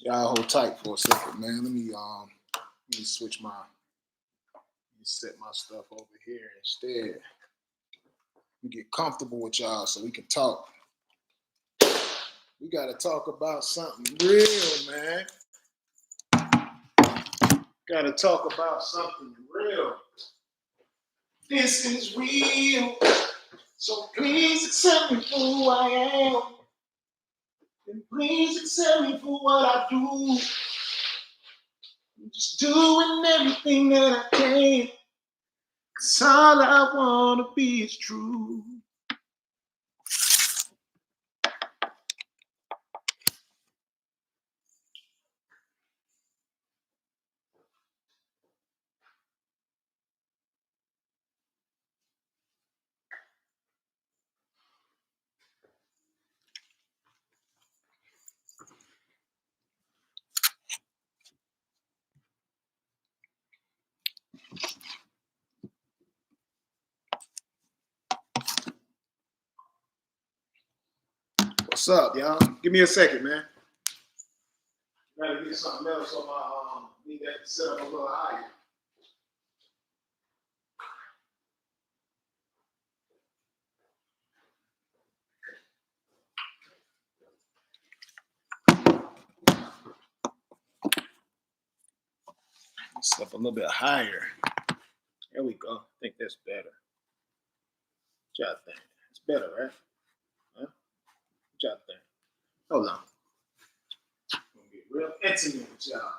Y'all hold tight for a second, man. Let me switch my, set my stuff over here instead. We get comfortable with y'all so we can talk. We gotta talk about something real, man. Gotta talk about something real. This is real. So please accept me for who I am. And please accept me for what I do. I'm just doing everything that I can. 'Cause all I wanna be is true. What's up, y'all? Give me a second, man. Gotta get something else on my need that set up a little higher. Set up a little bit higher. There we go. I think that's better. What y'all think? It's better, right? Huh? What y'all think? Hold on. I'm gonna get real intimate with y'all.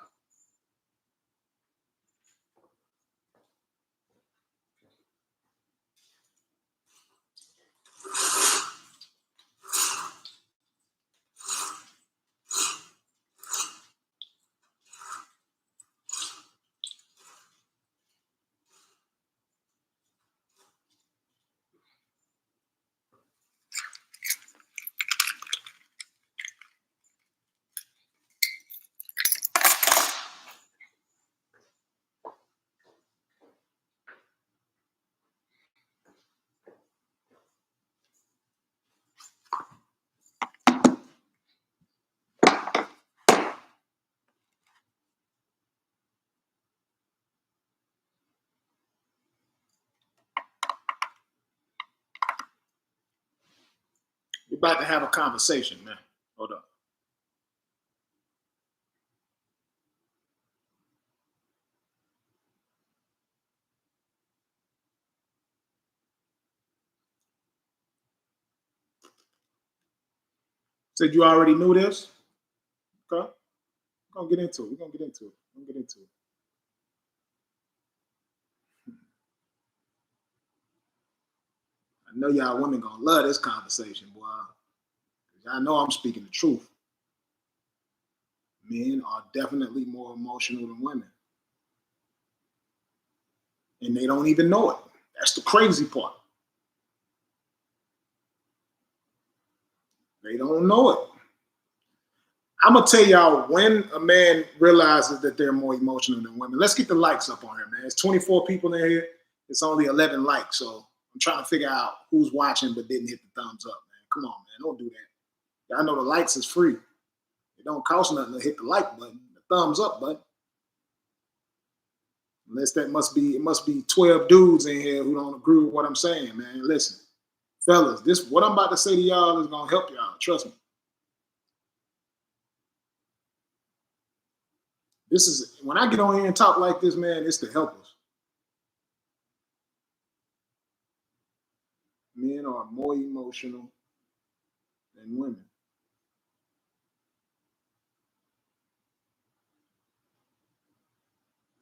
We're about to have a conversation, man. Hold up. Said you already knew this? Okay. We're gonna get into it. We're gonna get into it. I know y'all women gonna love this conversation, boy. I know I'm speaking the truth. Men are definitely more emotional than women. And they don't even know it. That's the crazy part. They don't know it. I'm gonna tell y'all when a man realizes that they're more emotional than women. Let's get the likes up on here, man. It's 24 people in here. It's only 11 likes, so I'm trying to figure out who's watching but didn't hit the thumbs up, man. Come on, man, don't do that. Y'all know the likes is free. It don't cost nothing to hit the like button, the thumbs up button. Unless it must be 12 dudes in here who don't agree with what I'm saying, man. Listen, fellas, this what I'm about to say to y'all is gonna help y'all. Trust me. This is when I get on here and talk like this, man, it's to help us. are more emotional than women.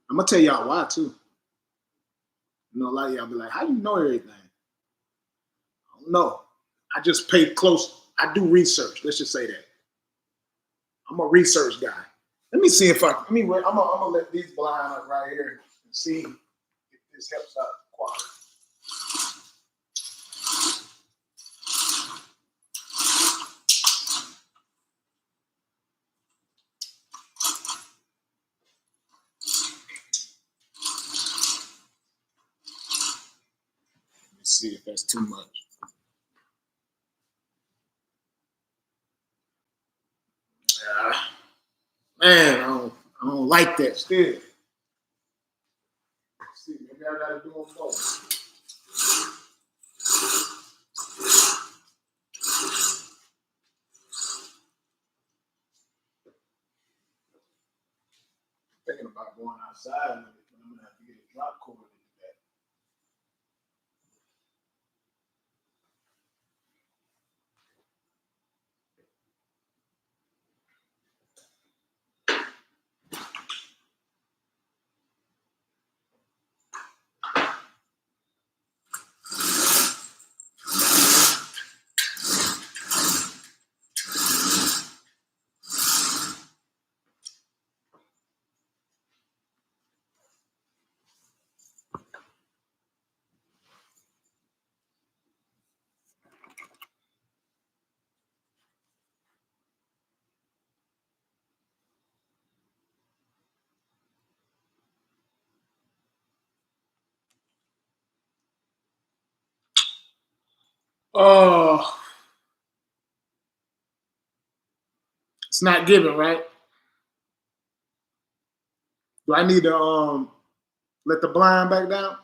I'm gonna tell y'all why too. You know, a lot of y'all be like, "How you know everything?" I don't know. I just pay close. I do research. Let's just say that. I'm a research guy. Let me see if I. I'm gonna let these blind up right here and see if this helps out the quality. Let me see if that's too much. Man, I don't like that still. Let's see, maybe I gotta do them both. Thinking about going outside, but I'm gonna have to get a drop cord into that. Oh, it's not giving, right? Do I need to let the blind back down?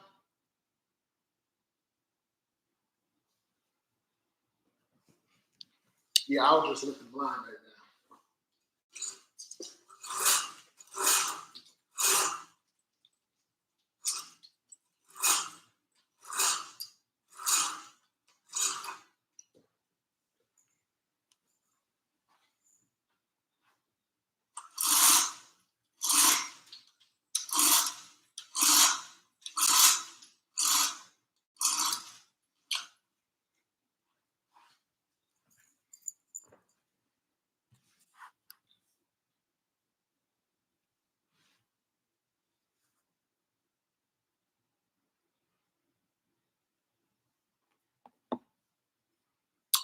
Yeah, I'll just let the blind back down.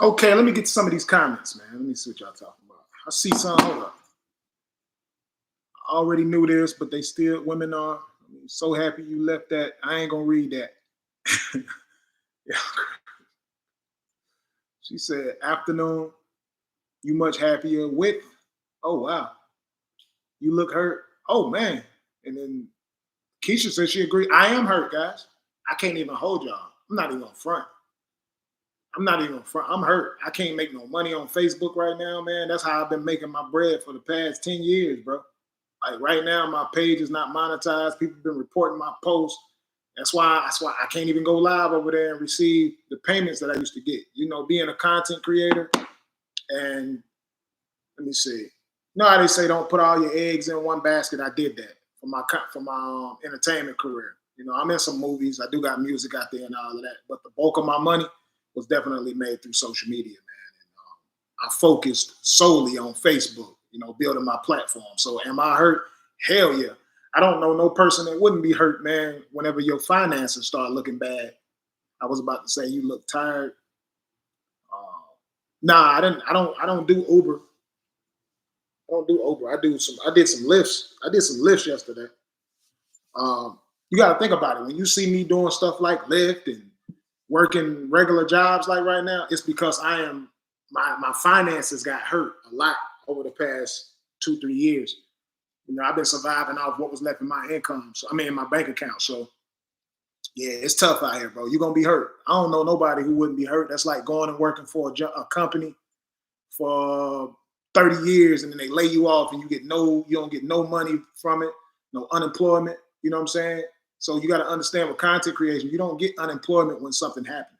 Okay, let me get to some of these comments, man. Let me see what y'all talking about. I see some. Hold up. I already knew this, but they still women are. I'm so happy you left that. I ain't gonna read that. Yeah. She said, "Afternoon, you much happier with." Oh wow, you look hurt. Oh man. And then Keisha said she agreed. I am hurt, guys. I can't even hold y'all. I'm not even on front. I'm not even front. I'm hurt. I can't make no money on Facebook right now, man. That's how I've been making my bread for the past 10 years, bro. Like right now, my page is not monetized. People have been reporting my posts. That's why I can't even go live over there and receive the payments that I used to get. You know, being a content creator. And let me see. No, they say don't put all your eggs in one basket. I did that for my entertainment career. You know, I'm in some movies. I do got music out there and all of that. But the bulk of my money was definitely made through social media, man. And I focused solely on Facebook, you know, building my platform. So am I hurt? Hell yeah. I don't know no person that wouldn't be hurt, man, whenever your finances start looking bad. I was about to say you look tired. Uh, nah, I didn't. I don't do Uber. I don't do Uber. I did some lifts. I did some lifts yesterday. You got to think about it. When you see me doing stuff like Lyft and working regular jobs like right now, it's because my finances got hurt a lot over the past 2-3 years. You know, I've been surviving off what was left in my income. So I mean, in my bank account. So yeah, it's tough out here, bro. You're gonna be hurt. I don't know nobody who wouldn't be hurt. That's like going and working for a company for 30 years and then they lay you off and you don't get no money from it, no unemployment. You know what I'm saying? So you got to understand with content creation, you don't get unemployment when something happens.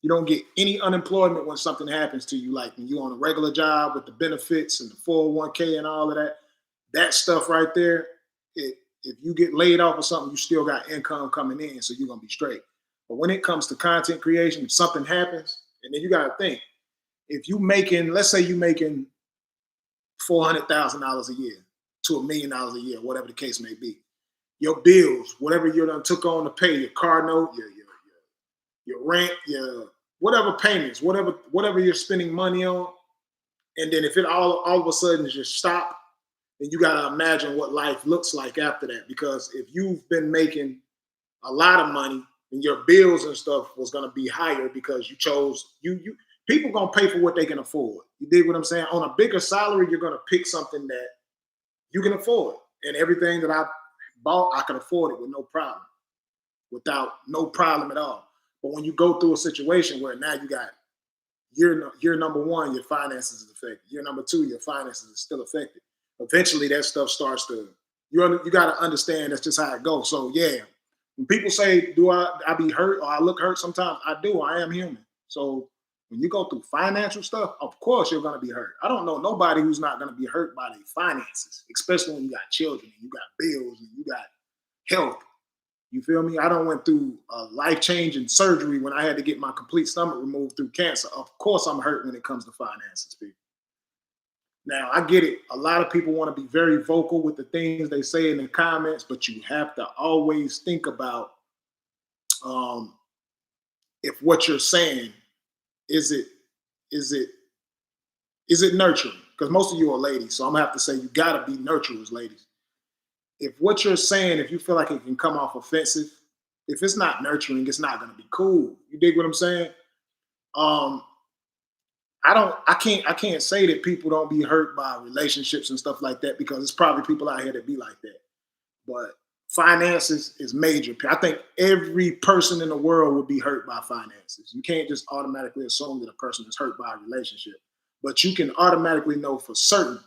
You don't get any unemployment when something happens to you, like when you're on a regular job with the benefits and the 401k and all of that. That stuff right there, if you get laid off or something, you still got income coming in, so you're gonna be straight. But when it comes to content creation, if something happens, and then you gotta think, if you making, let's say you making $400,000 a year to $1 million a year, whatever the case may be, your bills, whatever you done took on to pay, your car note, your rent, your whatever payments, whatever you're spending money on, and then if it all of a sudden just stop, then you gotta imagine what life looks like after that. Because if you've been making a lot of money and your bills and stuff was gonna be higher because you chose you people gonna pay for what they can afford. You dig what I'm saying? On a bigger salary, you're gonna pick something that you can afford. And everything that I bought, I can afford it with no problem. Without no problem at all. But when you go through a situation where now you got year number one, your finances is affected. Year number two, your finances is still affected. Eventually, that stuff starts to you got to understand that's just how it goes. So yeah, when people say, "Do I be hurt or I look hurt?" Sometimes I do. I am human. So when you go through financial stuff, of course you're going to be hurt. I don't know nobody who's not going to be hurt by their finances, especially when you got children and you got bills and you got health. You feel me? I don't went through a life-changing surgery when I had to get my complete stomach removed through cancer. Of course I'm hurt when it comes to finances, people. Now, I get it. A lot of people want to be very vocal with the things they say in the comments, but you have to always think about um, if what you're saying is it is it is it nurturing? Because most of you are ladies, so I'm gonna have to say you gotta be nurturers, ladies. If what you're saying, if you feel like it can come off offensive, if it's not nurturing, it's not gonna be cool. You dig what I'm saying? Um, I can't say that people don't be hurt by relationships and stuff like that because it's probably people out here that be like that. But finances is major. I think every person in the world would be hurt by finances. You can't just automatically assume that a person is hurt by a relationship, but you can automatically know for certain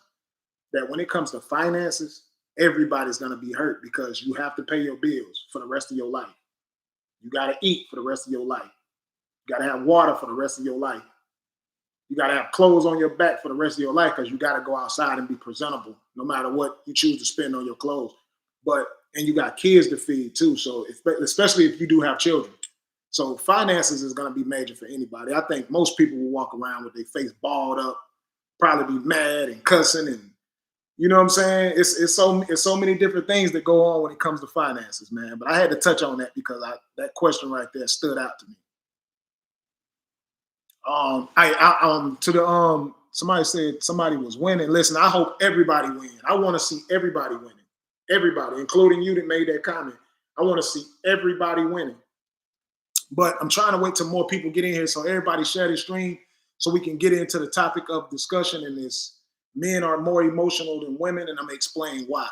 that when it comes to finances, everybody's going to be hurt because you have to pay your bills for the rest of your life. You got to eat for the rest of your life. You got to have water for the rest of your life. You got to have clothes on your back for the rest of your life because you got to go outside and be presentable no matter what you choose to spend on your clothes. But, and you got kids to feed too. So, especially if you do have children. So, finances is going to be major for anybody. I think most people will walk around with their face balled up, probably be mad and cussing. And, you know what I'm saying? It's so many different things that go on when it comes to finances, man. But I had to touch on that because that question right there stood out to me. Somebody said somebody was winning. Listen, I hope everybody wins. I want to see everybody winning. Everybody, including you that made that comment. I want to see everybody winning. But I'm trying to wait till more people get in here so everybody share the stream so we can get into the topic of discussion. And this men are more emotional than women, and I'm gonna explain why.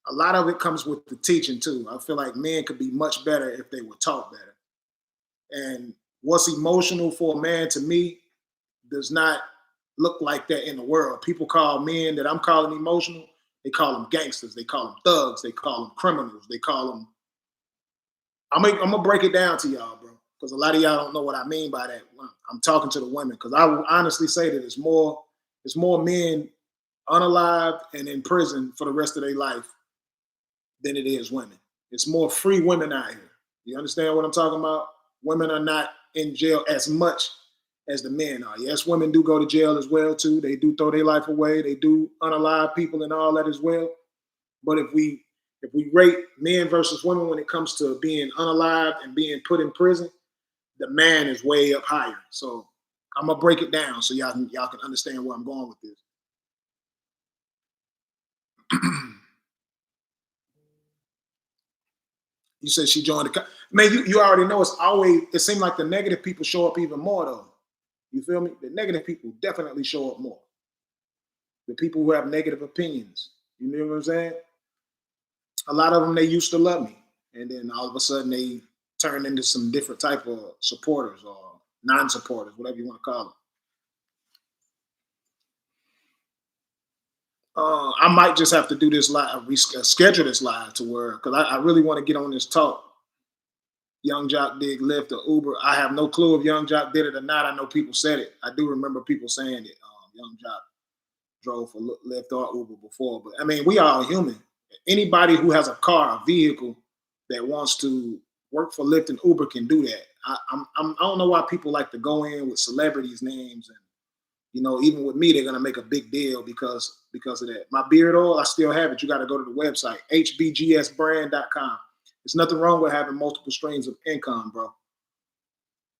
A lot of it comes with the teaching too. I feel like men could be much better if they were taught better. And what's emotional for a man to me does not look like that in the world. People call men that I'm calling emotional, they call them gangsters, they call them thugs, they call them criminals, they call them. I'm gonna break it down to y'all, bro, because a lot of y'all don't know what I mean by that. I'm talking to the women because I will honestly say that it's more men unalived and in prison for the rest of their life than it is women. It's more free women out here. You understand what I'm talking about? Women are not in jail as much as the men are. Yes, women do go to jail as well too. They do throw their life away. They do unalive people and all that as well. But if we rate men versus women when it comes to being unalived and being put in prison, the man is way up higher. So I'm gonna break it down so y'all can understand where I'm going with this. You said she joined the man. You already know it's always. It seems like the negative people show up even more though. You feel me? The negative people definitely show up more. The people who have negative opinions. You know what I'm saying? A lot of them they used to love me, and then all of a sudden they turn into some different type of supporters or non-supporters, whatever you want to call them. I might just have to do this live, reschedule this live to where because I really want to get on this talk Young Jock did Lyft or Uber. I have no clue if Young Jock did it or not. I know people said it. I do remember people saying that Young Jock drove for Lyft or Uber before. But I mean, we are all human. Anybody who has a car, a vehicle that wants to work for Lyft and Uber can do that. I don't know why people like to go in with celebrities' names, and even with me, they're gonna make a big deal because of that. My beard oil, I still have it. You got to go to the website hbgsbrand.com. There's nothing wrong with having multiple streams of income, bro.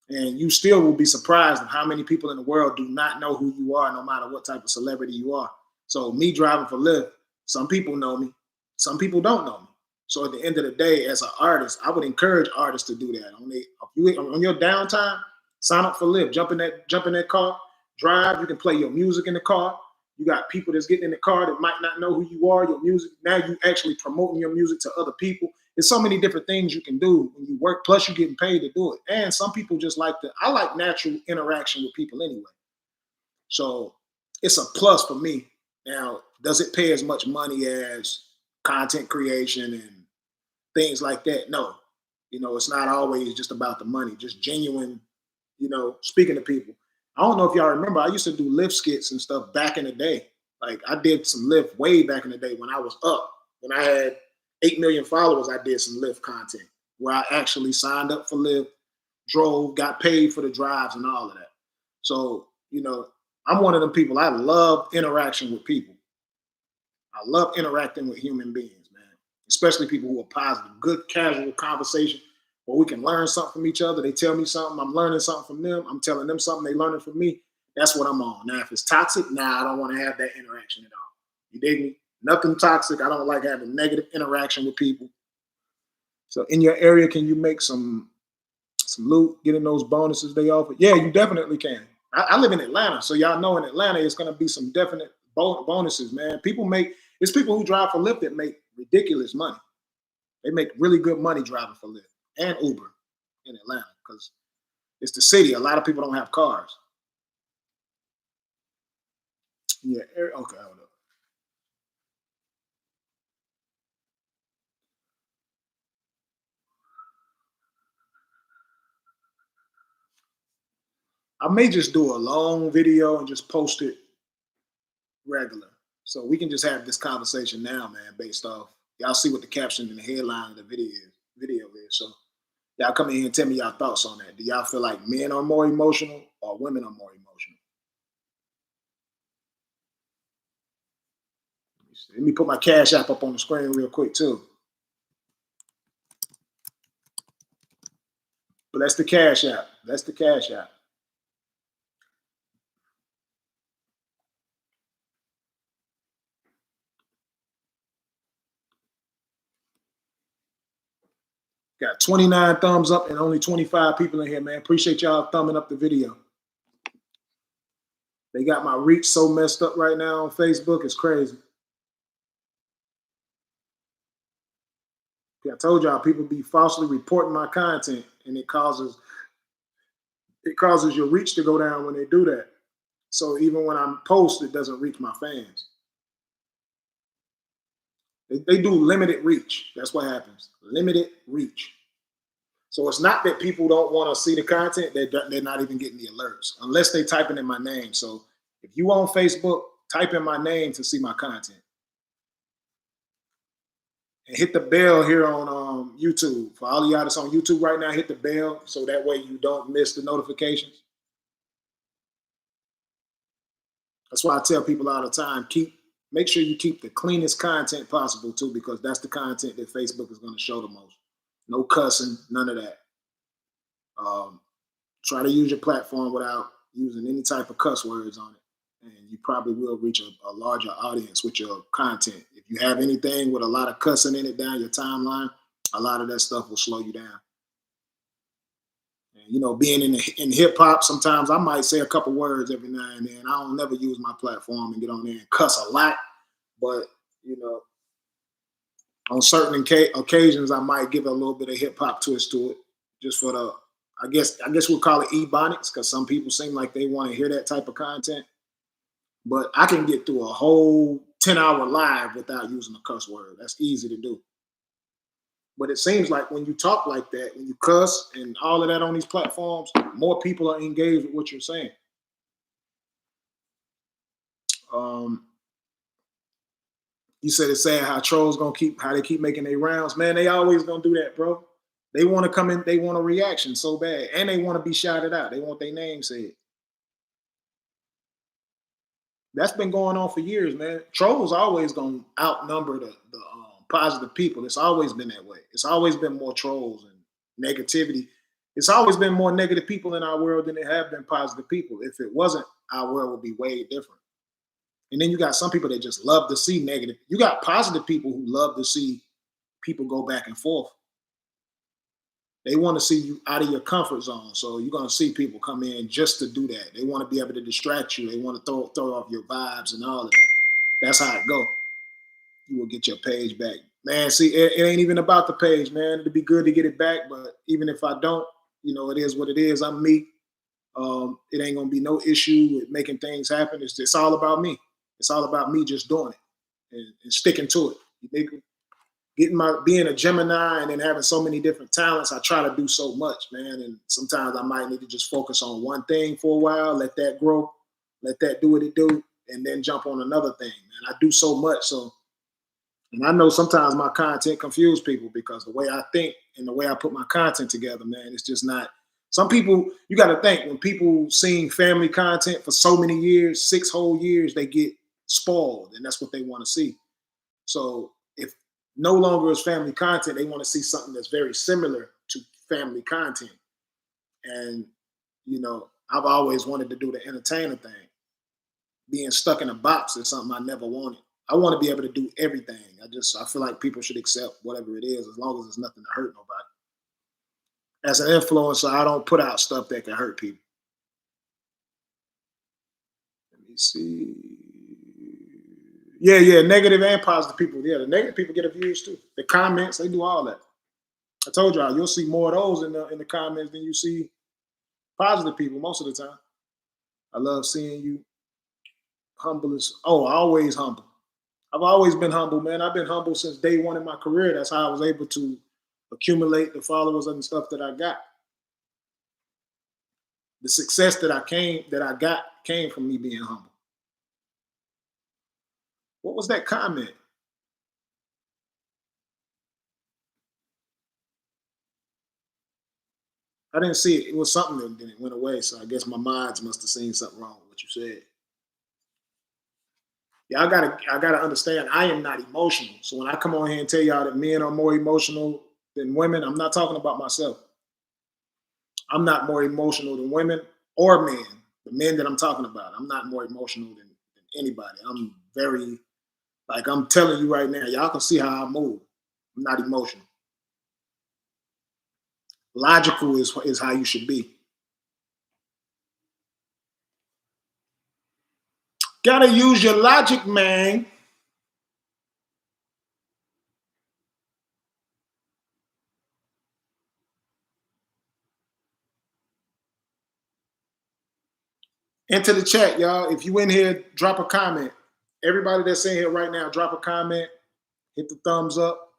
And you still will be surprised at how many people in the world do not know who you are, no matter what type of celebrity you are. So me driving for Lyft, some people know me, some people don't know me. So at the end of the day, as an artist, I would encourage artists to do that. On your downtime, sign up for Lyft, jump in that car, drive. You can play your music in the car. You got people that's getting in the car that might not know who you are, your music. Now you actually promoting your music to other people. There's so many different things you can do when you work, plus you're getting paid to do it. And some people just I like natural interaction with people anyway. So it's a plus for me. Now, does it pay as much money as content creation and things like that? No. It's not always just about the money, just genuine, speaking to people. I don't know if y'all remember, I used to do Lyft skits and stuff back in the day. Like I did some Lyft way back in the day when I was up. When I had 8 million followers, I did some Lyft content where I actually signed up for Lyft, drove, got paid for the drives and all of that. So, I'm one of them people. I love interaction with people. I love interacting with human beings, man, especially people who are positive, good casual conversation where we can learn something from each other. They tell me something, I'm learning something from them. I'm telling them something, they learning from me. That's what I'm on. Now, if it's toxic, I don't want to have that interaction at all. You dig me? Nothing toxic. I don't like having negative interaction with people. So in your area, can you make some loot, getting those bonuses they offer? Yeah, you definitely can. I live in Atlanta, so y'all know in Atlanta it's going to be some definite bonuses, man. It's people who drive for Lyft that make ridiculous money. They make really good money driving for Lyft and Uber in Atlanta because it's the city. A lot of people don't have cars. Yeah, okay, hold up. I may just do a long video and just post it regular. So we can just have this conversation now, man, based off y'all see what the caption and the headline of the video is. So y'all come in here and tell me y'all thoughts on that. Do y'all feel like men are more emotional or women are more emotional? Let me put my Cash App up on the screen real quick too. But that's the Cash App. That's the Cash App. Got 29 thumbs up and only 25 people in here, man. Appreciate y'all thumbing up the video. They got my reach so messed up right now on Facebook. It's crazy. I told y'all people be falsely reporting my content, and it causes your reach to go down when they do that. So even when I'm post, it doesn't reach my fans. They do limited reach. That's what happens. Limited reach. So it's not that people don't want to see the content, they're not even getting the alerts unless they typing in my name. So if you on Facebook, type in my name to see my content. And hit the bell here on YouTube. For all of y'all that's on YouTube right now, hit the bell so that way you don't miss the notifications. That's why I tell people all the time, make sure you keep the cleanest content possible too, because that's the content that Facebook is going to show the most. No cussing, none of that. Try to use your platform without using any type of cuss words on it, and you probably will reach a larger audience with your content. If you have anything with a lot of cussing in it down your timeline, a lot of that stuff will slow you down. And, being in hip hop, sometimes I might say a couple words every now and then. I don't never use my platform and get on there and cuss a lot, but on certain occasions, I might give a little bit of hip hop twist to it, just for the. I guess we'll call it ebonics because some people seem like they want to hear that type of content. But I can get through a whole 10-hour live without using a cuss word. That's easy to do. But it seems like when you talk like that, when you cuss and all of that on these platforms, more people are engaged with what you're saying. Um, you said it's sad how trolls gonna keep how they keep making their rounds. Man, they always gonna do that, bro. They want to come in, they want a reaction so bad, and they want to be shouted out. They want their name said. That's been going on for years, man. Trolls always gonna outnumber the positive people. It's always been that way. It's always been more trolls and negativity. It's always been more negative people in our world than there have been positive people. If it wasn't, our world would be way different. And then you got some people that just love to see negative. You got positive people who love to see people go back and forth. They want to see you out of your comfort zone. So you're gonna see people come in just to do that. They want to be able to distract you. They want to throw off your vibes and all of that. That's how it go. You will get your page back. Man, see, it ain't even about the page, man. It'd be good to get it back, but even if I don't, it is what it is. I'm me. It ain't gonna be no issue with making things happen. It's all about me. It's all about me just doing it and sticking to it. Being a Gemini and then having so many different talents, I try to do so much, man. And sometimes I might need to just focus on one thing for a while, let that grow, let that do what it do, and then jump on another thing. Man, I do so much. So, and I know sometimes my content confuse people because the way I think and the way I put my content together, man, it's just not. Some people, you got to think, when people seeing family content for so many years, 6 whole years, they get spoiled, and that's what they want to see. So if no longer is family content, they want to see something that's very similar to family content. And, I've always wanted to do the entertainer thing. Being stuck in a box is something I never wanted. I want to be able to do everything. I feel like people should accept whatever it is as long as it's nothing to hurt nobody. As an influencer, I don't put out stuff that can hurt people. Let me see. Yeah, negative and positive people. Yeah, the negative people get views too. The comments, they do all that. I told y'all, you'll see more of those in the comments than you see positive people most of the time. I love seeing you humble as always humble. I've always been humble, man. I've been humble since day one in my career. That's how I was able to accumulate the followers and stuff that I got. The success that I got came from me being humble. What was that comment? I didn't see it. It was something that then it went away. So I guess my minds must have seen something wrong with what you said. Yeah, I gotta understand. I am not emotional. So when I come on here and tell y'all that men are more emotional than women, I'm not talking about myself. I'm not more emotional than women or men. The men that I'm talking about, I'm not more emotional than anybody. I'm very, like I'm telling you right now, y'all can see how I move. I'm not emotional. Logical is how you should be. Gotta use your logic, man. Into the chat, y'all. If you in here, drop a comment. Everybody that's in here right now, drop a comment. Hit the thumbs up.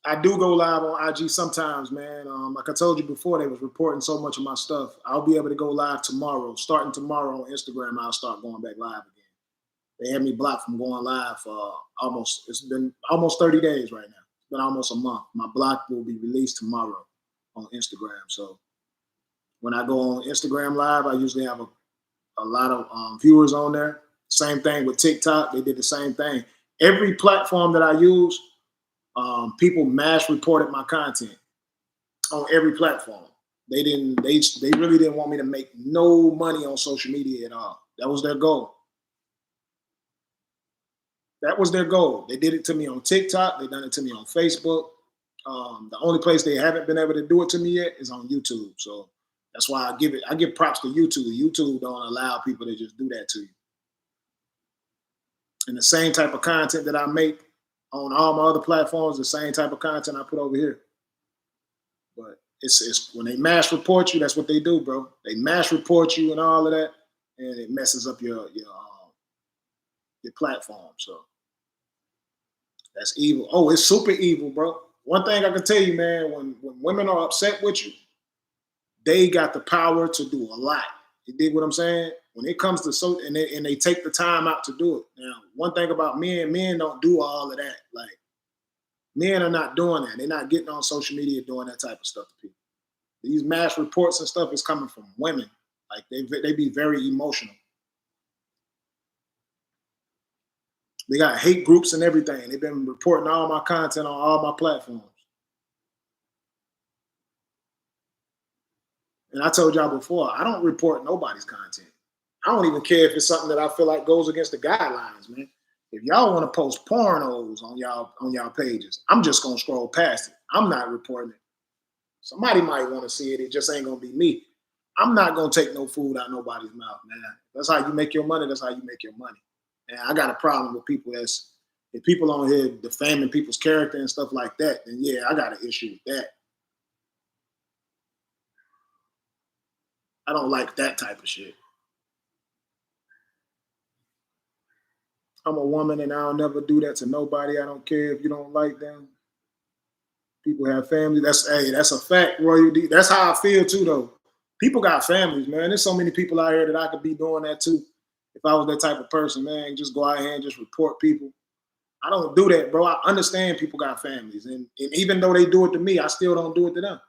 I do go live on IG sometimes, man. Like I told you before, they was reporting so much of my stuff. I'll be able to go live tomorrow. Starting tomorrow on Instagram, I'll start going back live again. They had me blocked from going live for it's been almost 30 days right now. It's been almost a month. My block will be released tomorrow on Instagram. So when I go on Instagram live, I usually have a lot of viewers on there. Same thing with TikTok. They did the same thing. Every platform that I use, people mass reported my content on every platform. They didn't. They really didn't want me to make no money on social media at all. That was their goal. That was their goal. They did it to me on TikTok. They done it to me on Facebook. The only place they haven't been able to do it to me yet is on YouTube. So that's why I give props to YouTube. YouTube don't allow people to just do that to you. And the same type of content that I make on all my other platforms, the same type of content I put over here. But it's when they mass report you, that's what they do, bro. They mass report you and all of that, and it messes up your your platform. So that's evil. Oh, it's super evil, bro. One thing I can tell you, man, when women are upset with you, they got the power to do a lot. You dig what I'm saying? When it comes to and they take the time out to do it. Now, one thing about men don't do all of that. Like men are not doing that. They're not getting on social media doing that type of stuff to people. These mass reports and stuff is coming from women. Like they be very emotional. They got hate groups and everything. They've been reporting all my content on all my platforms. And I told y'all before, I don't report nobody's content. I don't even care if it's something that I feel like goes against the guidelines, man. If y'all want to post pornos on y'all pages, I'm just gonna scroll past it. I'm not reporting it. Somebody might want to see it. It just ain't gonna be me. I'm not gonna take no food out nobody's mouth, man. That's how you make your money. That's how you make your money. And I got a problem with people if people on here defaming people's character and stuff like that, then yeah, I got an issue with that. I don't like that type of shit. I'm a woman and I'll never do that to nobody. I don't care if you don't like them. People have family. That's a fact, Royal. That's how I feel too, though. People got families, man. There's so many people out here that I could be doing that too. If I was that type of person, man, just go out here and just report people. I don't do that, bro. I understand people got families, and even though they do it to me, I still don't do it to them.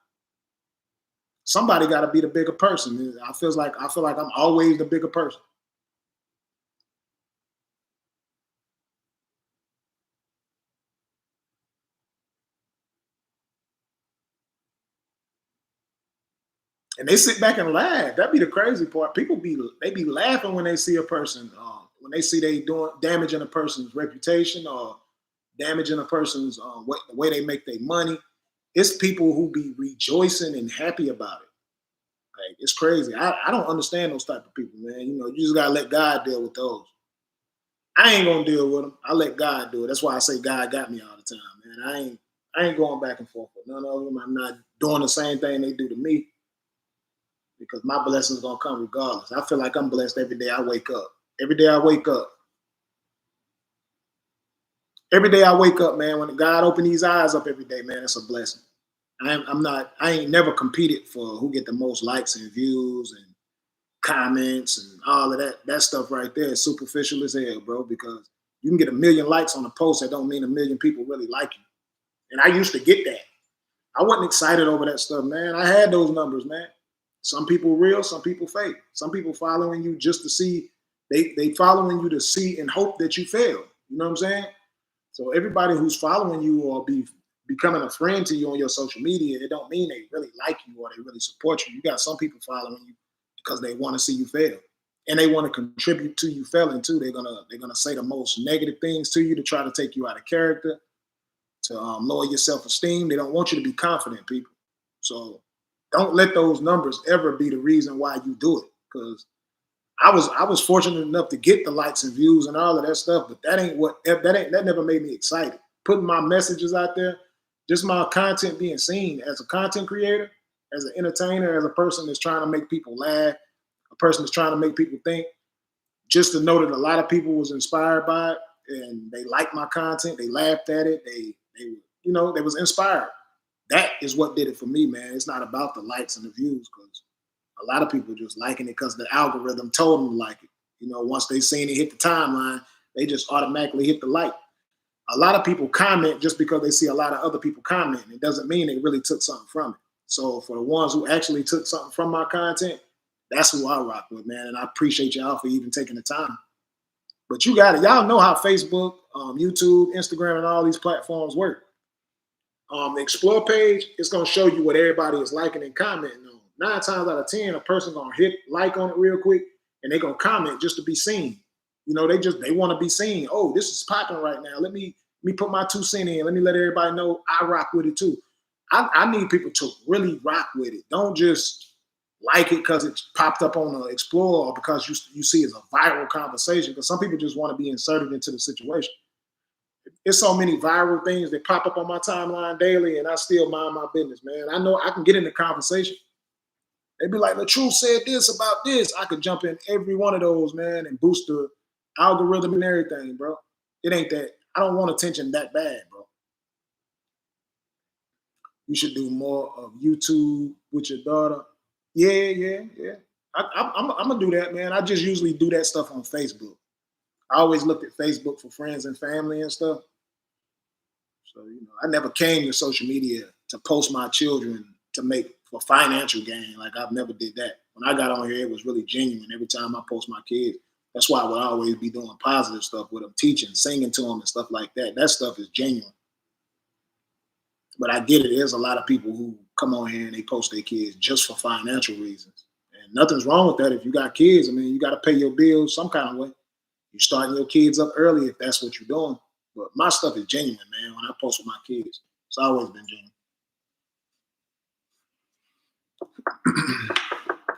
Somebody got to be the bigger person. I feel like I'm always the bigger person. And they sit back and laugh. That'd be the crazy part. They be laughing when they see a person, when they see they doing damaging a person's reputation or damaging a person's the way they make their money. It's people who be rejoicing and happy about it. Like it's crazy. I don't understand those type of people, man. You know, you just gotta let God deal with those. I ain't gonna deal with them. I let God do it. That's why I say God got me all the time, man. I ain't going back and forth with none of them. I'm not doing the same thing they do to me because my blessings gonna come regardless. I feel like I'm blessed every day I wake up. Every day I wake up. Every day I wake up, man. When God open these eyes up every day, man, it's a blessing. I ain't never competed for who get the most likes and views and comments and all of that stuff right there is superficial as hell, bro, because you can get a million likes on a post that don't mean a million people really like you. And I used to get that. I wasn't excited over that stuff, man. I had those numbers, man. Some people real, some people fake. Some people following you just to see, they following you to see and hope that you fail. You know what I'm saying? So everybody who's following you or becoming a friend to you on your social media, it don't mean they really like you or they really support you. You got some people following you because they want to see you fail. And they want to contribute to you failing too. They're gonna say the most negative things to you to try to take you out of character, to lower your self-esteem. They don't want you to be confident, people. So don't let those numbers ever be the reason why you do it. Because I was fortunate enough to get the likes and views and all of that stuff, but that never made me excited. Putting my messages out there, just my content being seen as a content creator, as an entertainer, as a person that's trying to make people laugh, a person that's trying to make people think, just to know that a lot of people was inspired by it and they liked my content, they laughed at it, they was inspired. That is what did it for me, man. It's not about the likes and the views because a lot of people just liking it because the algorithm told them to like it. You know, once they seen it hit the timeline, they just automatically hit the like. A lot of people comment just because they see a lot of other people commenting. It doesn't mean they really took something from it. So for the ones who actually took something from my content, that's who I rock with, man. And I appreciate y'all for even taking the time. But you got it. Y'all know how Facebook, YouTube, Instagram, and all these platforms work. The Explore page is going to show you what everybody is liking and commenting on. 9 times out of 10, a person going to hit like on it real quick, and they're going to comment just to be seen. You know, they want to be seen. Oh, this is popping right now. Let me put my 2 cents in. Let me let everybody know I rock with it too. I need people to really rock with it. Don't just like it because it popped up on the Explorer or because you see it's a viral conversation. Because some people just want to be inserted into the situation. It's so many viral things that pop up on my timeline daily, and I still mind my business, man. I know I can get in the conversation. They'd be like, LATRUTH said this about this. I could jump in every one of those, man, and boost the algorithm and everything, bro. It ain't that. I don't want attention that bad, bro. You should do more of YouTube with your daughter. Yeah. I'm gonna do that, man. I just usually do that stuff on Facebook. I always looked at Facebook for friends and family and stuff. So I never came to social media to post my children to make for financial gain. Like I've never did that. When I got on here, it was really genuine. Every time I post my kids, that's why I would always be doing positive stuff with them, teaching, singing to them, and stuff like that. That stuff is genuine. But I get it. There's a lot of people who come on here and they post their kids just for financial reasons. And nothing's wrong with that. If you got kids, I mean, you got to pay your bills some kind of way. You're starting your kids up early if that's what you're doing. But my stuff is genuine, man. When I post with my kids, it's always been genuine.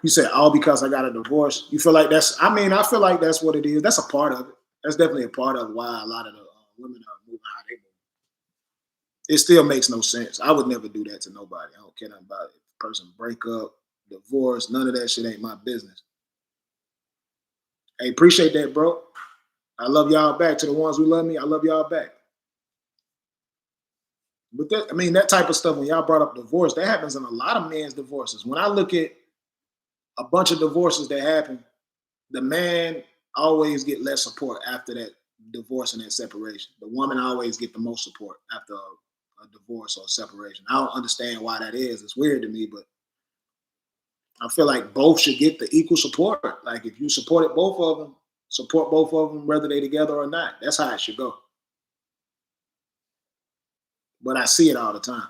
You said all because I got a divorce. You feel like that's? I mean, I feel like that's what it is. That's a part of it. That's definitely a part of why a lot of the women are moving how they move. It still makes no sense. I would never do that to nobody. I don't care nothing about it. If a person break up, divorce, none of that shit ain't my business. Hey, appreciate that, bro. I love y'all back. To the ones who love me, I love y'all back. But that, I mean, that type of stuff, when y'all brought up divorce, that happens in a lot of men's divorces. When I look at a bunch of divorces that happen, the man always get less support after that divorce and that separation. The woman always get the most support after a divorce or a separation. I don't understand why that is. It's weird to me, but I feel like both should get the equal support. Like if you supported both of them, support both of them, whether they together or not. That's how it should go. But I see it all the time.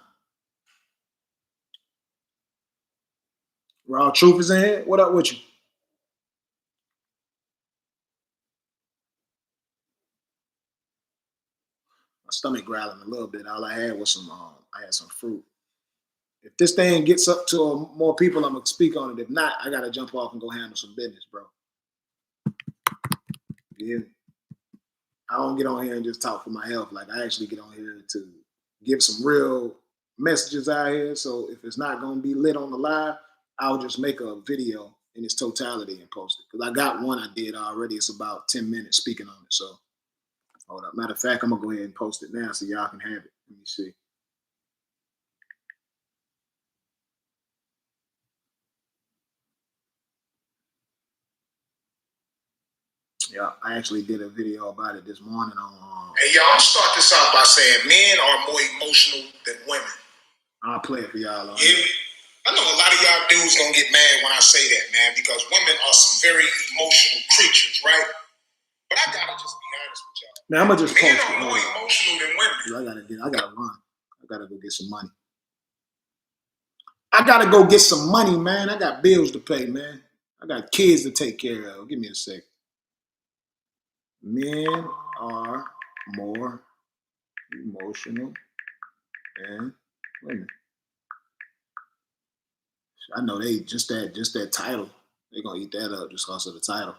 Raw Truth is in here. What up with you? My stomach growling a little bit. All I had was I had some fruit. If this thing gets up to more people, I'm gonna speak on it. If not, I gotta jump off and go handle some business, bro. Yeah. I don't get on here and just talk for my health. Like I actually get on here to give some real messages out here. So if it's not gonna be lit on the live, I'll just make a video in its totality and post it. Because I got one I did already. It's about 10 minutes speaking on it. So hold up. Matter of fact, I'm gonna go ahead and post it now so y'all can have it. Let me see. Yeah, I actually did a video about it this morning on. Hey, y'all, I'll start this out by saying men are more emotional than women. I'll play it for y'all. Yeah, I know a lot of y'all dudes gonna get mad when I say that, man, because women are some very emotional creatures, right? But I gotta just be honest with y'all. Now I'm gonna just men are more emotional than women. I gotta run. I gotta go get some money. I gotta go get some money, man. I got bills to pay, man. I got kids to take care of. Give me a sec. Men are more emotional than women. I know they just that title. They're gonna eat that up just because of the title.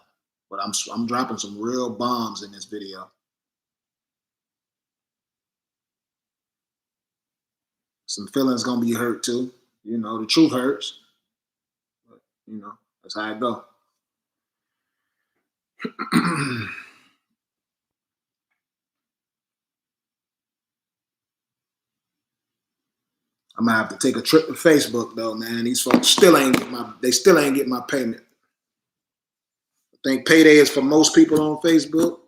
But I'm dropping some real bombs in this video. Some feelings gonna be hurt too. The truth hurts. But that's how it go. I'm gonna have to take a trip to Facebook though, man. These folks still ain't get my payment. I think payday is for most people on Facebook,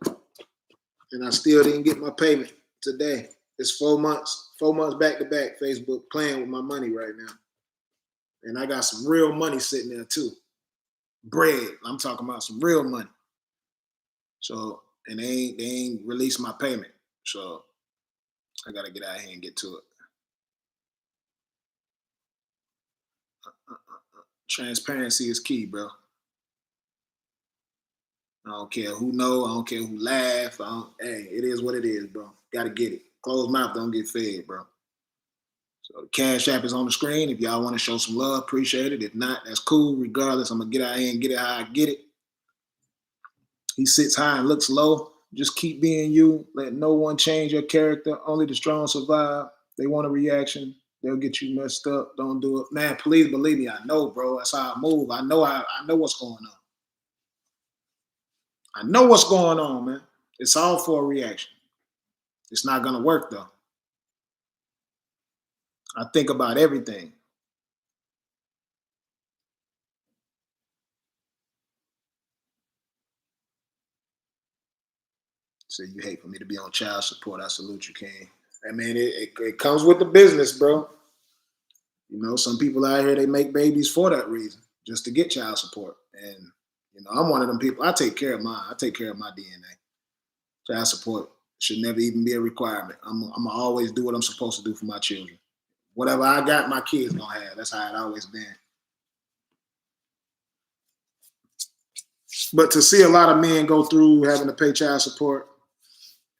and I still didn't get my payment today. It's 4 months back to back. Facebook playing with my money right now, and I got some real money sitting there too. Bread. I'm talking about some real money. So, and they ain't released my payment. So I gotta get out here and get to it. Transparency is key, bro. I don't care who know. I don't care who laugh. Hey, it is what it is, bro. Gotta get it. Closed mouth don't get fed, bro. So the Cash App is on the screen. If y'all want to show some love, appreciate it. If not, that's cool. Regardless, I'm gonna get out here and get it how I get it. He sits high and looks low. Just keep being you. Let no one change your character. Only the strong survive. They want a reaction. They'll get you messed up. Don't do it. Man, please believe me. I know, bro. That's how I move. I know what's going on. I know what's going on, man. It's all for a reaction. It's not gonna work though. I think about everything. So you hate for me to be on child support. I salute you, King. I mean, it comes with the business, bro. You know, some people out here they make babies for that reason, just to get child support. And you know, I'm one of them people. I take care of mine. I take care of my DNA. Child support should never even be a requirement. I'm gonna always do what I'm supposed to do for my children. Whatever I got, my kids gonna have. That's how it always been. But to see a lot of men go through having to pay child support,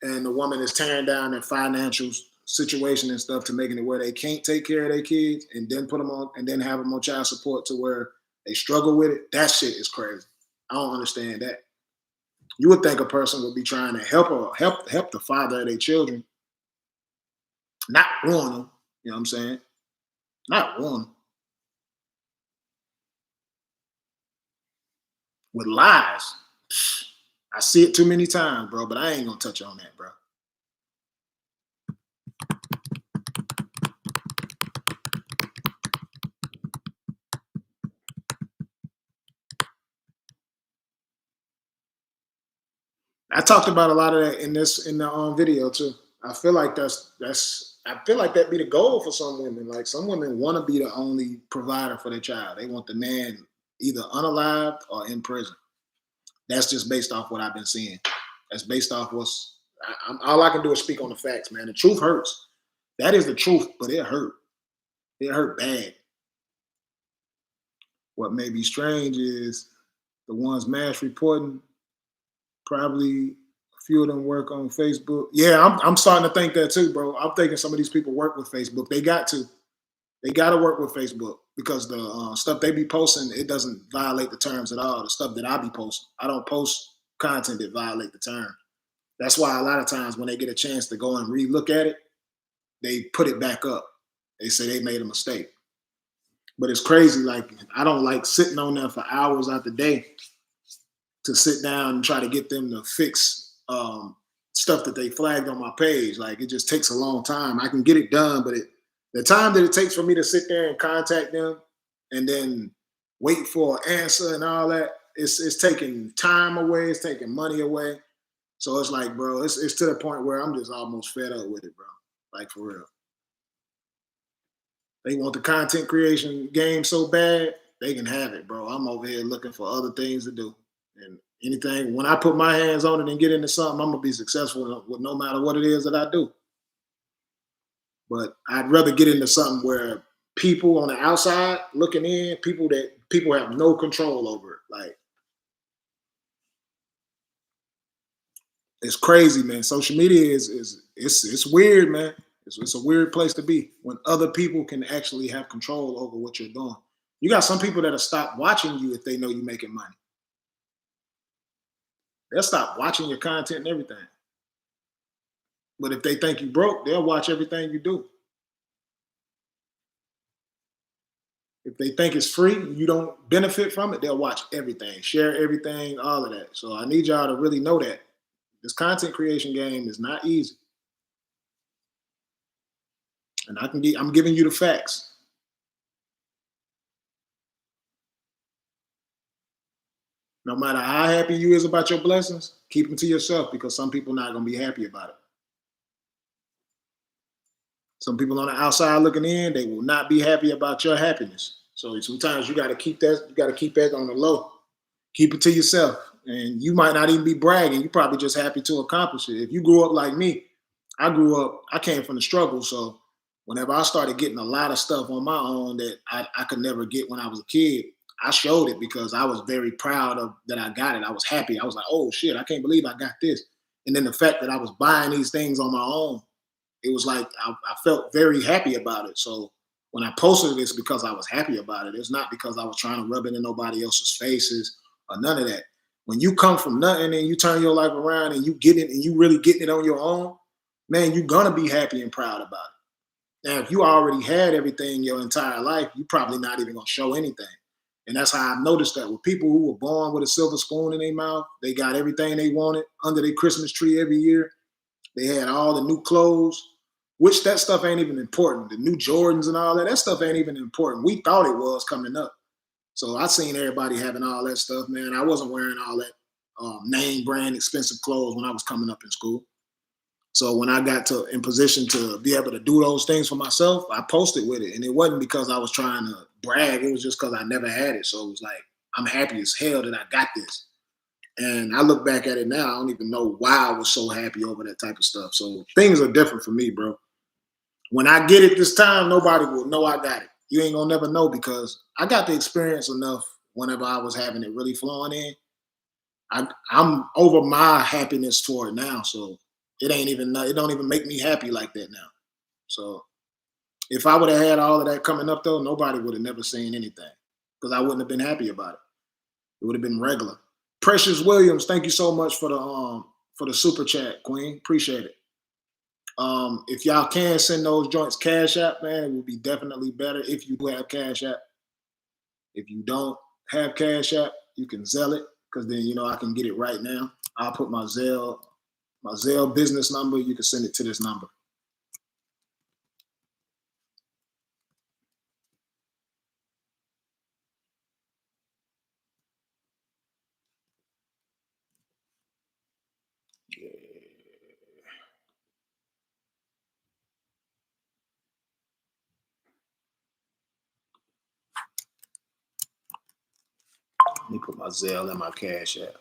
and the woman is tearing down their financial situation and stuff to making it where they can't take care of their kids, and then put them on, and then have them on child support to where they struggle with it. That shit is crazy. I don't understand that. You would think a person would be trying to help the father of their children, not ruin them. You know what I'm saying? Not ruin them with lies. I see it too many times, bro. But I ain't gonna touch on that, bro. I talked about a lot of that in the video too. I feel like I feel like that be the goal for some women. Like some women want to be the only provider for their child. They want the man either unalived or in prison. That's just based off what I've been seeing. That's based off all I can do is speak on the facts, man. The truth hurts. That is the truth, but it hurt. It hurt bad. What may be strange is the ones mass reporting, probably a few of them work on Facebook. Yeah, I'm starting to think that too, bro. I'm thinking some of these people work with Facebook. They got to. They got to work with Facebook because the stuff they be posting, it doesn't violate the terms at all. The stuff that I be posting, I don't post content that violate the terms. That's why a lot of times when they get a chance to go and re-look at it, they put it back up. They say they made a mistake. But it's crazy. Like I don't like sitting on there for hours out the day to sit down and try to get them to fix stuff that they flagged on my page. Like it just takes a long time. I can get it done, but the time that it takes for me to sit there and contact them and then wait for an answer and all that, it's taking time away, it's taking money away. So it's like, bro, it's to the point where I'm just almost fed up with it, bro. Like for real. They want the content creation game so bad, they can have it, bro. I'm over here looking for other things to do. And anything, when I put my hands on it and get into something, I'm gonna be successful with no matter what it is that I do. But I'd rather get into something where people on the outside looking in, people have no control over it. Like it's crazy, man. Social media it's weird, man. It's a weird place to be when other people can actually have control over what you're doing. You got some people that'll stop watching you if they know you're making money. They'll stop watching your content and everything. But if they think you broke, they'll watch everything you do. If they think it's free, you don't benefit from it, they'll watch everything, share everything, all of that. So I need y'all to really know that this content creation game is not easy. And I'm giving you the facts. No matter how happy you is about your blessings, keep them to yourself because some people not gonna be happy about it. Some people on the outside looking in, they will not be happy about your happiness. So sometimes you gotta keep that, on the low. Keep it to yourself. And you might not even be bragging. You're probably just happy to accomplish it. If you grew up like me, I came from the struggle. So whenever I started getting a lot of stuff on my own that I could never get when I was a kid, I showed it because I was very proud of that I got it. I was happy. I was like, oh shit, I can't believe I got this. And then the fact that I was buying these things on my own, it was like I felt very happy about it. So when I posted this because I was happy about it, it's not because I was trying to rub it in nobody else's faces or none of that. When you come from nothing and you turn your life around and you get it and you really getting it on your own, man, you're gonna be happy and proud about it. Now, if you already had everything your entire life, you're probably not even gonna show anything. And that's how I noticed that with people who were born with a silver spoon in their mouth, they got everything they wanted under their Christmas tree every year. They had all the new clothes, which that stuff ain't even important. The new Jordans and all that, that stuff ain't even important. We thought it was coming up. So I seen everybody having all that stuff, man. I wasn't wearing all that name brand expensive clothes when I was coming up in school. So when I got to in position to be able to do those things for myself, I posted with it. And it wasn't because I was trying to brag. It was just because I never had it. So it was like, I'm happy as hell that I got this. And I look back at it now, I don't even know why I was so happy over that type of stuff. So things are different for me, bro. When I get it this time, nobody will know I got it. You ain't gonna never know because I got the experience enough whenever I was having it really flowing in. I'm over my happiness toward now. So it don't even make me happy like that now. So if I would have had all of that coming up though, nobody would have never seen anything because I wouldn't have been happy about it. It would have been regular. Precious Williams, thank you so much for the super chat, Queen. Appreciate it. If y'all can send those joints Cash App, man, it would be definitely better if you do have Cash App. If you don't have Cash App, you can Zelle it because then I can get it right now. I'll put my Zelle business number. You can send it to this number. Let me put my Zelle and my Cash App.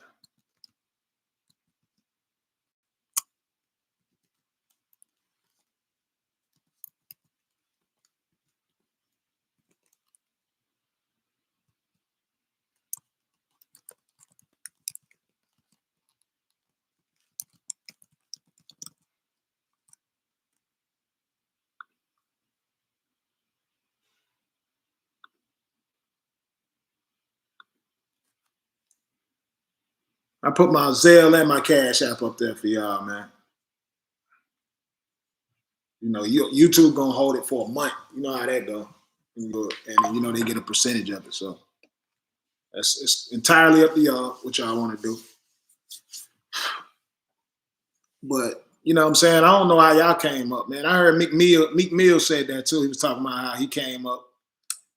I put my Zelle and my Cash App up there for y'all, man. YouTube gonna hold it for a month. You know how that go, and then they get a percentage of it. So it's entirely up to y'all what y'all want to do. But you know what I'm saying? I don't know how y'all came up, man. I heard Meek Mill said that too. He was talking about how he came up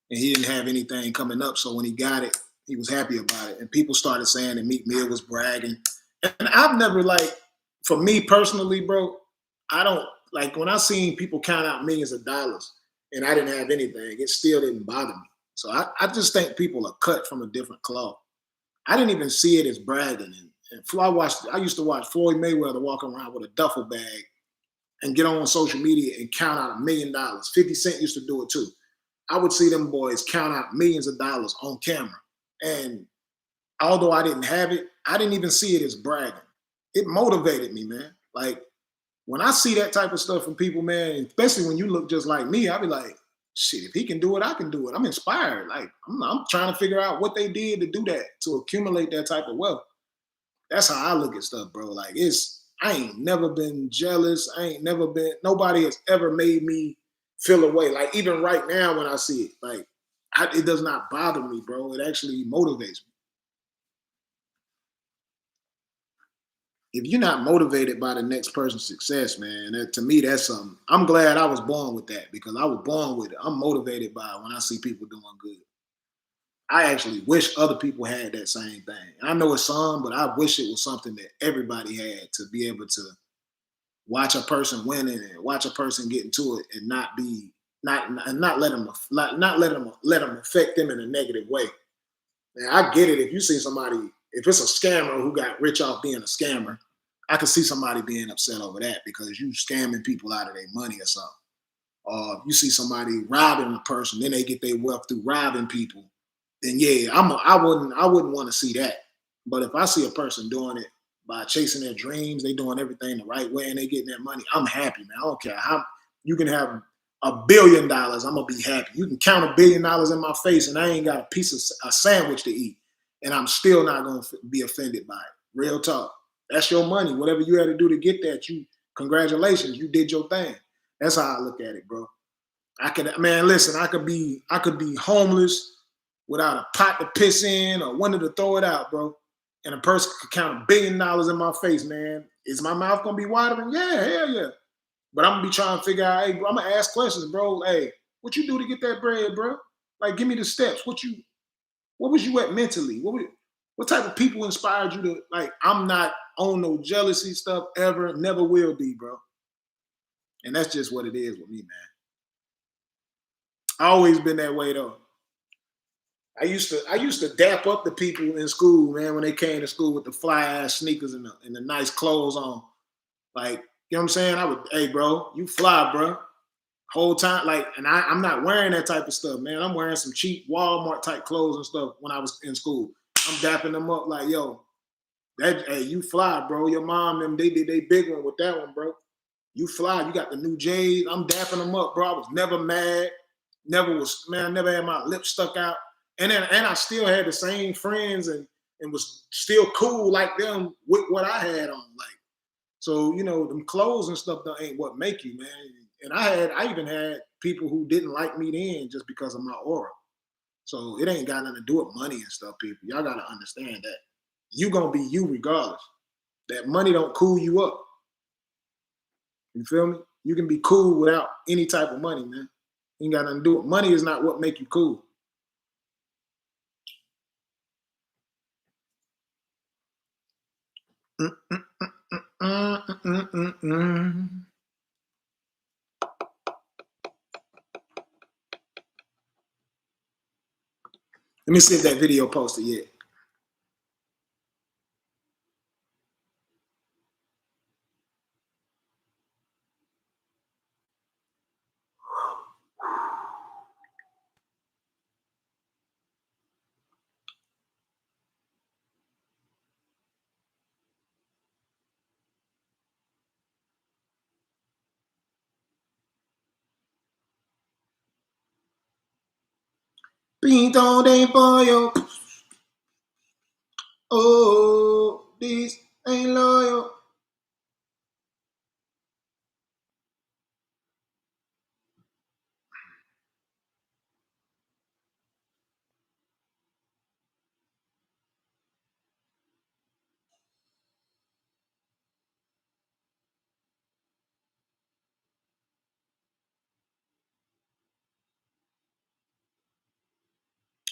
and he didn't have anything coming up. So when he got it, he was happy about it. And people started saying that Meek Mill was bragging. And I've never for me personally, bro, I don't when I seen people count out millions of dollars and I didn't have anything, it still didn't bother me. So I just think people are cut from a different cloth. I didn't even see it as bragging. I used to watch Floyd Mayweather walk around with a duffel bag and get on social media and count out $1 million. 50 Cent used to do it too. I would see them boys count out millions of dollars on camera. And although I didn't have it, I didn't even see it as bragging. It motivated me, man. When I see that type of stuff from people, man, especially when you look just like me, I be like, shit, if he can do it, I can do it. I'm inspired. I'm trying to figure out what they did to do that, to accumulate that type of wealth. That's how I look at stuff, bro. I ain't never been jealous. Nobody has ever made me feel away. Even right now when I see it, it does not bother me, bro. It actually motivates me. If you're not motivated by the next person's success, man, to me, that's something. I'm glad I was born with that because I was born with it. I'm motivated by it when I see people doing good. I actually wish other people had that same thing. I know it's some, but I wish it was something that everybody had to be able to watch a person winning and watch a person get into it and not let them affect them in a negative way. Now, I get it. If you see somebody, if it's a scammer who got rich off being a scammer, I could see somebody being upset over that because you scamming people out of their money or something. Or if you see somebody robbing a person, then they get their wealth through robbing people. Then yeah, I wouldn't want to see that. But if I see a person doing it by chasing their dreams, they doing everything the right way and they getting that money, I'm happy, man. I don't care how you can have $1 billion, I'm gonna be happy. You can count $1 billion in my face and I ain't got a piece of a sandwich to eat, and I'm still not gonna be offended by it. Real talk. That's your money. Whatever you had to do to get that, congratulations, you did your thing. That's how I look at it, bro. I could be homeless without a pot to piss in or wanted to throw it out, bro. And a person could count $1 billion in my face, man. Is my mouth gonna be watering? Yeah, hell yeah. But I'm gonna be trying to figure out, hey, bro, I'm gonna ask questions, bro. Hey, what you do to get that bread, bro? Like, give me the steps. What was you at mentally? What type of people inspired you to, like, I'm not on no jealousy stuff ever, never will be, bro. And that's just what it is with me, man. I always been that way though. I used to dap up the people in school, man, when they came to school with the fly ass sneakers and the nice clothes on. Like, you know what I'm saying? I would, hey, bro, you fly, bro. Whole time, like, and I'm not wearing that type of stuff, man. I'm wearing some cheap Walmart type clothes and stuff when I was in school. I'm dapping them up like, yo, hey, you fly, bro. Your mom, them, they did they big one with that one, bro. You fly. You got the new J's. I'm dapping them up, bro. I was never mad. Never had my lips stuck out. And I still had the same friends and was still cool like them with what I had on. Like, so, you know, them clothes and stuff ain't what make you, man. And I even had people who didn't like me then just because of my aura. So it ain't got nothing to do with money and stuff, people. Y'all gotta understand that. You gonna be you regardless. That money don't cool you up. You feel me? You can be cool without any type of money, man. Ain't got nothing to do with money. Is not what make you cool. Let me see if that video posted yet. Pinto de pollo. Oh, this ain't loyal.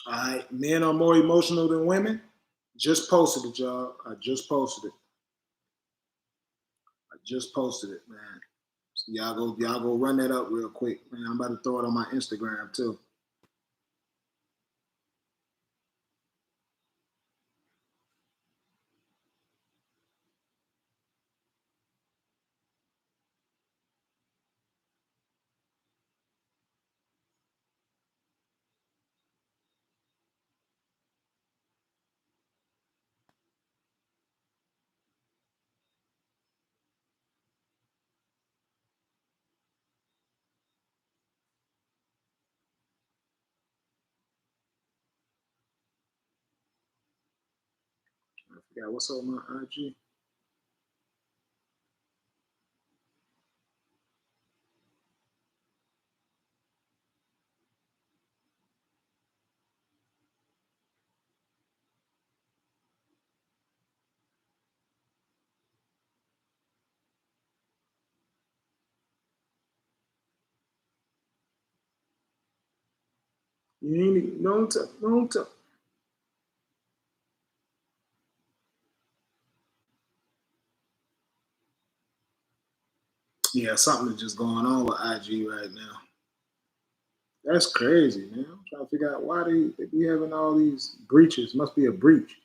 All right, men are more emotional than women. Just posted it, y'all. I just posted it. Man. So y'all go run that up real quick, man. I'm about to throw it on my Instagram too. I forgot what's on my IG. You ain't don't tell. Yeah, something is just going on with IG right now. That's crazy, man. I'm trying to figure out why they be having all these breaches. Must be a breach.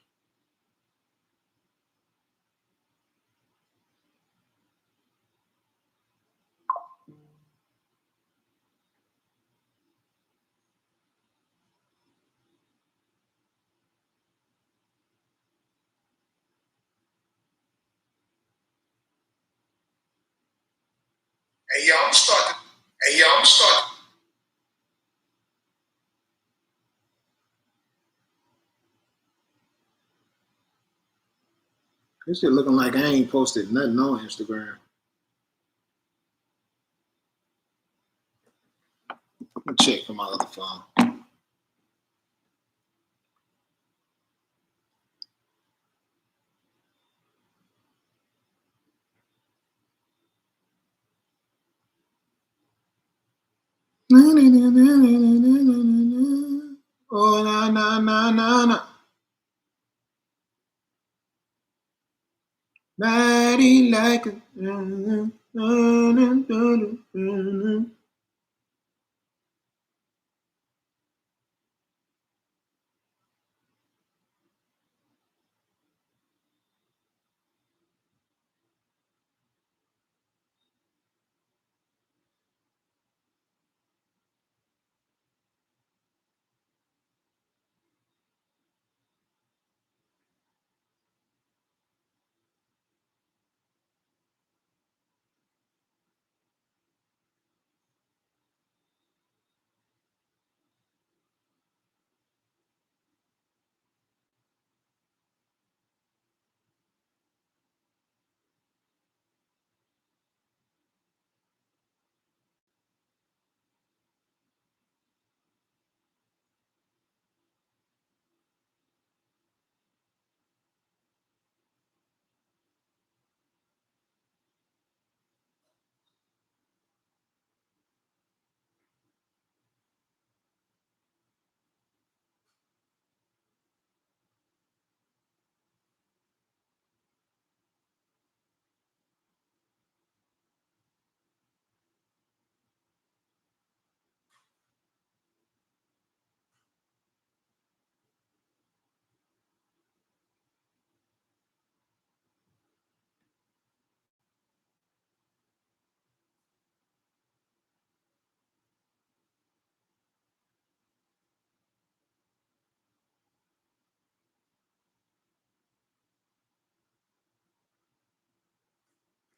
Hey, y'all, I'm starting. Hey, y'all, I'm starting. This shit looking like I ain't posted nothing on Instagram. Let me check from my other phone. Oh, na, na, na, na, na. Body like a.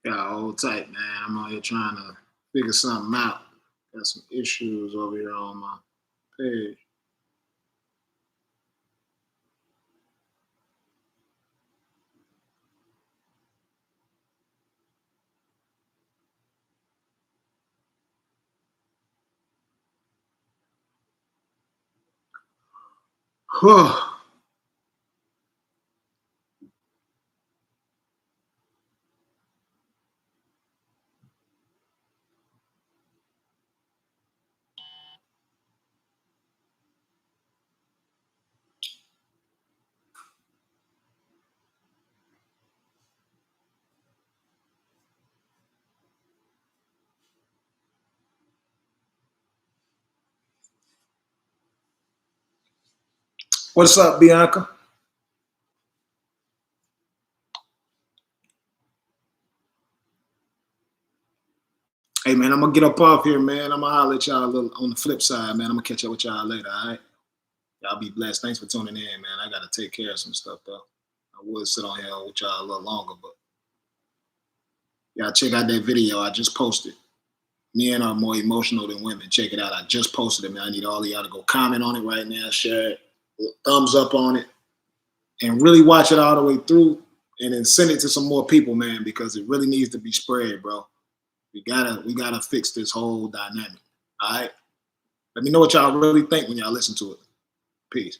Got hold tight, man. I'm out here trying to figure something out. Got some issues over here on my page. What's up, Bianca? Hey, man, I'm gonna get up off here, man. I'm gonna holler at y'all a little on the flip side, man. I'm gonna catch up with y'all later, all right? Y'all be blessed. Thanks for tuning in, man. I gotta take care of some stuff though. I would sit on here with y'all a little longer, but y'all check out that video I just posted. Men are more emotional than women. Check it out. I just posted it, man. I need all of y'all to go comment on it right now, share it, thumbs up on it, and really watch it all the way through, and then send it to some more people, man, because it really needs to be spread, bro. We gotta fix this whole dynamic. All right. Let me know what y'all really think when y'all listen to it. Peace.